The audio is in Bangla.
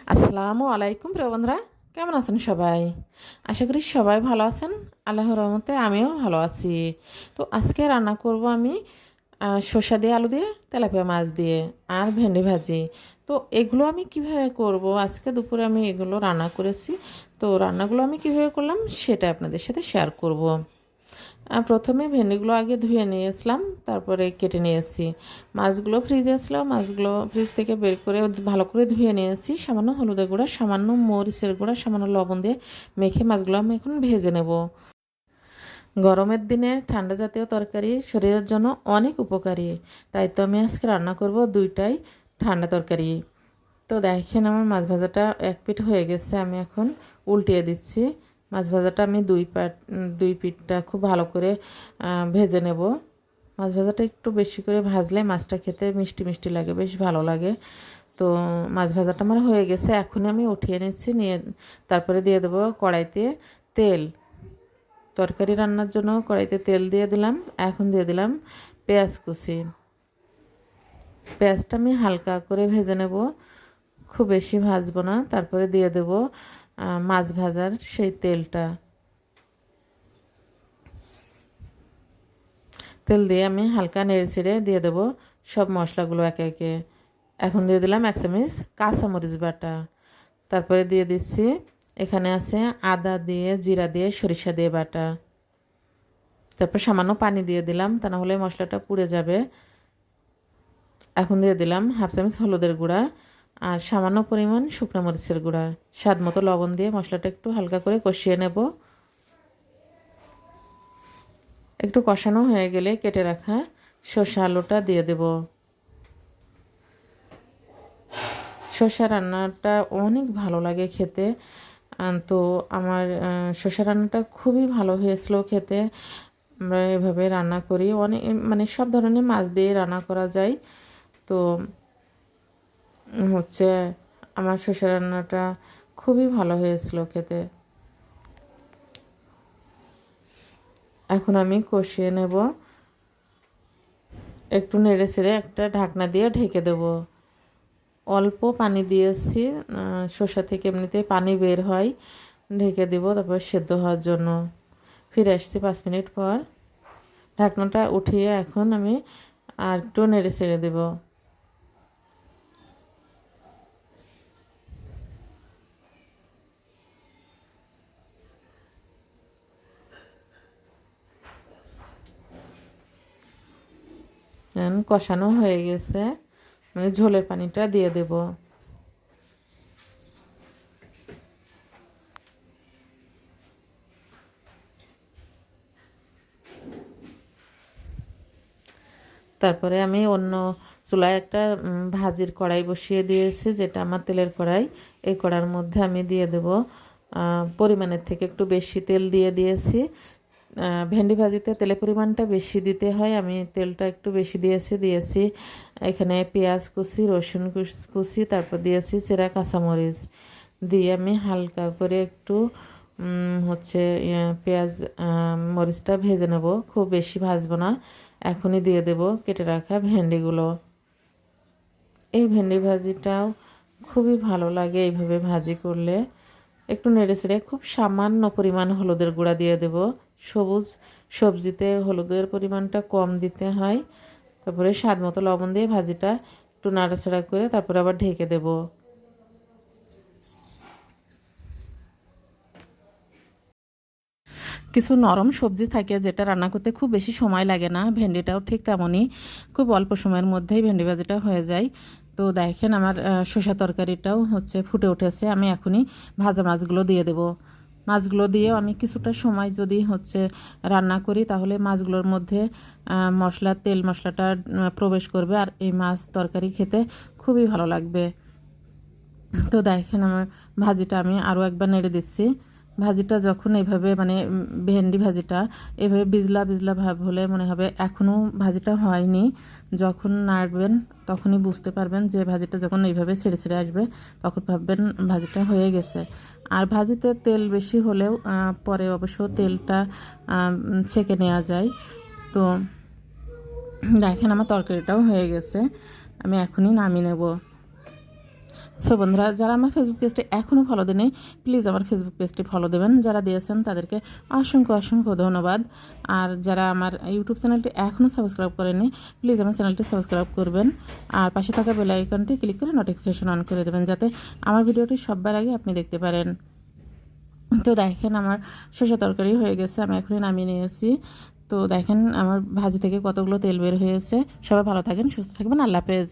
আসসালামু আলাইকুম প্রিয় বন্ধুরা, কেমন আছেন সবাই? আশা করি সবাই ভালো আছেন। আল্লাহর রহমতে আমিও ভালো আছি। তো আজকে রান্না করব আমি শসা দিয়ে, আলু দিয়ে, তেলাপিয়া মাছ দিয়ে আর ভেন্ডি ভাজি। তো এগুলো আমি কিভাবে করব, আজকে দুপুরে আমি এগুলো রান্না করেছি। তো রান্নাগুলো আমি কিভাবে করলাম সেটা আপনাদের সাথে শেয়ার করব। প্রথমে ভেন্ডিগুলো আগে ধুয়ে নিয়েছিলাম, তারপরে কেটে নিয়েছি। মাছগুলো ফ্রিজে ছিল, মাছগুলো ফ্রিজ থেকে বের করে ভালো করে ধুয়ে নিয়েছি। সামান্য হলুদের গুঁড়া, সামান্য মরিচের গুঁড়া, সামান্য লবণ দিয়ে মেখে মাছগুলো আমি এখন ভেজে নেব। গরমের দিনে ঠান্ডা জাতীয় তরকারি শরীরের জন্য অনেক উপকারী, তাই তো আমি আজকে রান্না করব দুইটাই ঠান্ডা তরকারি। তো দেখেন আমার মাছ ভাজাটা এক পিঠ হয়ে গেছে, আমি এখন উল্টিয়ে দিচ্ছি। মাছ ভাজাটা আমি দুই পিঠটা খুব ভালো করে ভেজে নেব। মাছ ভাজাটা একটু বেশি করে ভাজলে মাছটা খেতে মিষ্টি মিষ্টি লাগে, বেশ ভালো লাগে। তো মাছ ভাজাটা আমার হয়ে গেছে, এখন আমি উঠিয়ে নিচ্ছি, নিয়ে তারপরে দিয়ে দেবো কড়াইতে তেল। তরকারি রান্নার জন্য কড়াইতে তেল দিয়ে দিলাম। এখন দিয়ে দিলাম পেঁয়াজ কুচি। পেঁয়াজটা আমি হালকা করে ভেজে নেব, খুব বেশি ভাজবো না। তারপরে দিয়ে দেব মাছ ভাজার সেই তেলটা। তেল দিয়ে আমি হালকা নেড়ে ছেড়ে দিয়ে দেব সব মশলাগুলো একে একে। এখন দিয়ে দিলাম 1 চামচ কাঁচামরিচ বাটা। তারপরে দিয়ে দিচ্ছি, এখানে আছে আদা দিয়ে, জিরা দিয়ে, সরিষা দিয়ে বাটা। তারপর সামান্য পানি দিয়ে দিলাম, তা না হলে মশলাটা পুড়ে যাবে। এখন দিয়ে দিলাম 1/2 চামচ হলুদের গুঁড়া আর সামান্য পরিমাণ শুকনো মরিচের গুঁড়া। স্বাদ মতো লবণ দিয়ে মশলাটা একটু হালকা করে কষিয়ে নেব। একটু কষানো হয়ে গেলে কেটে রাখা শসা আলুটা দিয়ে দেব। শসা রান্নাটা অনেক ভালো লাগে খেতে। তো আমার শসা রান্নাটা খুবই ভালো হয়েছিল খেতে। আমরা এভাবে রান্না করি, অনেক মানে সব ধরনের মাছ দিয়ে রান্না করা যায়। তো হচ্ছে আমার শসা রান্নাটা খুবই ভালো হয়েছিল খেতে। এখন আমি কষিয়ে নেব, একটু নেড়ে ছেড়ে একটা ঢাকনা দিয়ে ঢেকে দেব। অল্প পানি দিয়েছি, শসা থেকে এমনিতেই পানি বের হয়। ঢেকে দেব, তারপর সেদ্ধ হওয়ার জন্য। ফিরে আসছি 5 মিনিট পর। ঢাকনাটা উঠিয়ে এখন আমি আর একটু নেড়ে ছেড়ে দেব। কষানো হয়ে গেছে, মানে ঝোলের পানিটা দিয়ে দেব। তারপরে আমি অন্য চুলায় একটা ভাজির কড়াই বসিয়ে দিয়েছি, যেটা আমার তেলের কড়াই। এই কড়ার মধ্যে আমি দিয়ে দেব পরিমাণের থেকে একটু বেশি তেল দিয়ে দিয়েছি। ভেন্ডি ভাজিতে তেলের পরিমাণটা বেশি দিতে হয়, আমি তেলটা একটু বেশি দিয়েছি। এখানে পেঁয়াজ কুচি, রসুন কুচি, তারপর দিয়েছি চেরা কাঁচামরিচ দিয়ে আমি হালকা করে একটু হচ্ছে পেঁয়াজ মরিচটা ভেজে নেব, খুব বেশি ভাজবো না। এখনই দিয়ে দেব কেটে রাখা ভেন্ডিগুলো। এই ভেন্ডি ভাজিটাও খুবই ভালো লাগে এইভাবে ভাজি করলে। একটু নেড়ে চেড়ে খুব সামান্য পরিমাণ হলুদের গুঁড়া দিয়ে দেব। সবুজ সবজিতে হলুদের পরিমাণটা কম দিতে হয়। তারপরে স্বাদ মতো লবণ দিয়ে ভাজিটা একটু নাড়াচাড়া করে তারপরে আবার ঢেকে দেব। কিছু নরম সবজি থাকে যেটা রান্না করতে খুব বেশি সময় লাগে না, ভেন্ডিটাও ঠিক তেমনই। খুব অল্প সময়ের মধ্যেই ভেন্ডি ভাজিটা হয়ে যায়। তো দেখেন আমার শসা তরকারিটাও হচ্ছে ফুটে উঠেছে। আমি এখনই ভাজা মাছগুলো দিয়ে দেব। মাছগুলো দিয়েও আমি কিছুটা সময় যদি হচ্ছে রান্না করি, তাহলে মাছগুলোর মধ্যে তেল মশলাটা প্রবেশ করবে, আর এই মাছ তরকারি খেতে খুবই ভালো লাগবে। তো দেখেন আমার ভাজিটা আমি আরও একবার নেড়ে দিচ্ছি। ভাজিটা যখন এইভাবে মানে ভেন্ডি ভাজিটা এভাবে বিজলা বিজলা ভাব হলে মনে হবে এখনও ভাজিটা হয়নি। যখন নাড়বেন তখনই বুঝতে পারবেন যে ভাজিটা যখন এইভাবে ছেড়ে ছেড়ে আসবে, তখন ভাববেন ভাজিটা হয়ে গেছে। আর ভাজিতে তেল বেশি হলেও পরে অবশ্য তেলটা ছেঁকে নেওয়া যায়। তো দেখেন আমার তরকারিটাও হয়ে গেছে, আমি এখনই নামিয়ে নেব। সো বন্ধুরা, যারা আমার ফেসবুক পেজটি এখনও ফলো দেননি, প্লিজ আমার ফেসবুক পেজটি ফলো দেবেন। যারা দিয়েছেন তাদেরকে অসংখ্য অসংখ্য ধন্যবাদ। আর যারা আমার ইউটিউব চ্যানেলটি এখনও সাবস্ক্রাইব করেননি, প্লিজ আমার চ্যানেলটি সাবস্ক্রাইব করবেন। আর পাশে থাকা বেল আইকনটি ক্লিক করে নোটিফিকেশন অন করে দেবেন, যাতে আমার ভিডিওটি সবার আগে আপনি দেখতে পারেন। তো দেখেন আমার শসা তরকারি হয়ে গেছে, আমি এখনই নামিয়ে নিয়েছি। তো দেখেন আমার ভাজি থেকে কতগুলো তেল বের হয়েছে। সবাই ভালো থাকেন, সুস্থ থাকবেন। আল্লাহ হাফেজ।